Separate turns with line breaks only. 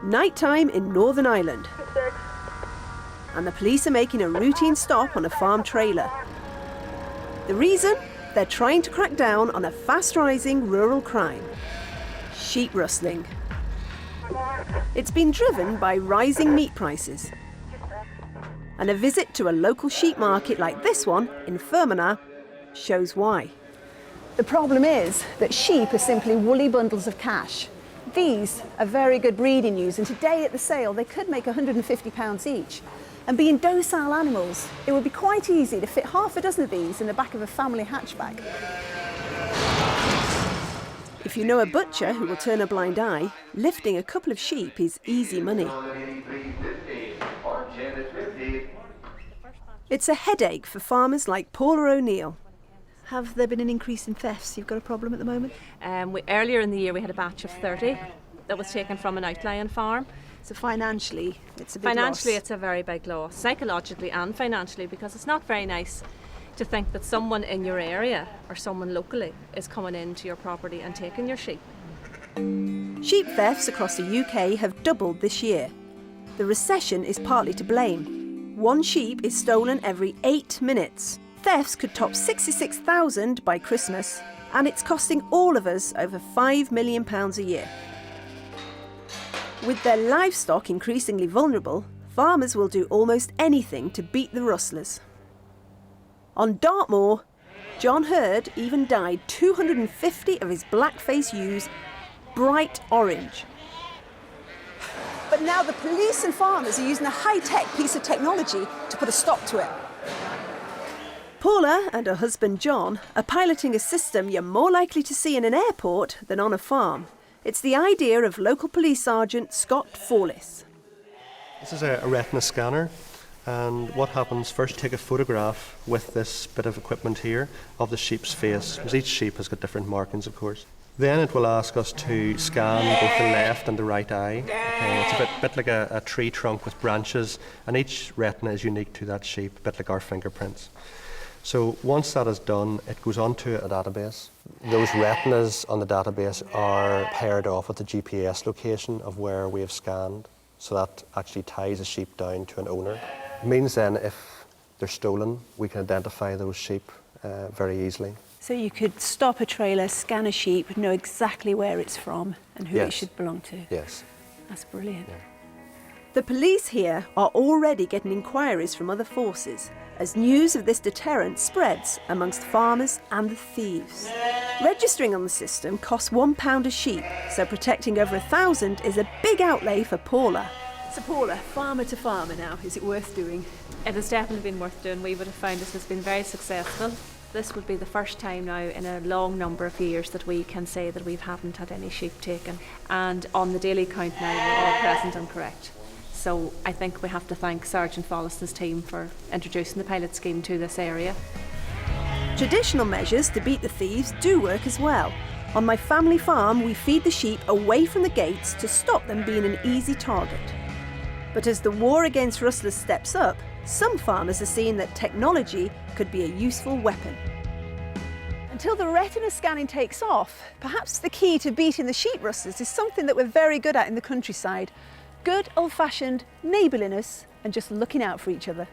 Nighttime in Northern Ireland. And the police are making a routine stop on a farm trailer. The reason? They're trying to crack down on a fast-rising rural crime. Sheep rustling. It's been driven by rising meat prices. And a visit to a local sheep market like this one in Fermanagh shows why.
The problem is that sheep are simply woolly bundles of cash. These are very good breeding ewes, and today at the sale they could make £150 each. And being docile animals, it would be quite easy to fit half a dozen of these in the back of a family hatchback.
If you know a butcher who will turn a blind eye, lifting a couple of sheep is easy money. It's a headache for farmers like Paula O'Neill. Have there been an increase in thefts? You've got a problem at the moment?
Earlier in the year we had a batch of 30 that was taken from an outlying farm.
So financially, it's a big
Financially,
loss.
it's a very big loss, psychologically and financially, because it's not very nice to think that someone in your area or someone locally is coming into your property and taking your sheep.
Sheep thefts across the UK have doubled this year. The recession is partly to blame. One sheep is stolen every 8 minutes. Thefts could top 66,000 by Christmas, and it's costing all of us over £5 million a year. With their livestock increasingly vulnerable, farmers will do almost anything to beat the rustlers. On Dartmoor, John Hurd even dyed 250 of his black-faced ewes bright orange.
But now the police and farmers are using a high-tech piece of technology to put a stop to it.
Paula and her husband John are piloting a system you're more likely to see in an airport than on a farm. It's the idea of local police sergeant Scott Forlis.
This is a retina scanner, and what happens first, take a photograph with this bit of equipment here of the sheep's face, because each sheep has got different markings, of course. Then it will ask us to scan both the left and the right eye. It's a bit like a tree trunk with branches, and each retina is unique to that sheep, a bit like our fingerprints. So once that is done, it goes onto a database. Those retinas on the database are paired off with the GPS location of where we have scanned, so that actually ties a sheep down to an owner. It means then if they're stolen, we can identify those sheep very easily.
So you could stop a trailer, scan a sheep, know exactly where it's from and who it should belong to.
Yes.
That's brilliant.
Yeah.
The police here are already getting inquiries from other forces as news of this deterrent spreads amongst farmers and the thieves. Registering on the system costs £1 a sheep, so protecting over 1,000 is a big outlay for Paula. So Paula, farmer to farmer now, is it worth doing?
It has definitely been worth doing. We would have found this has been very successful. This would be the first time now in a long number of years that we can say that we haven't had any sheep taken. And on the daily count now, we're all present and correct. So I think we have to thank Sergeant Follis's team for introducing the pilot scheme to this area.
Traditional measures to beat the thieves do work as well. On my family farm, we feed the sheep away from the gates to stop them being an easy target. But as the war against rustlers steps up, some farmers are seeing that technology could be a useful weapon.
Until the retina scanning takes off, perhaps the key to beating the sheep rustlers is something that we're very good at in the countryside. Good old-fashioned neighbourliness and just looking out for each other.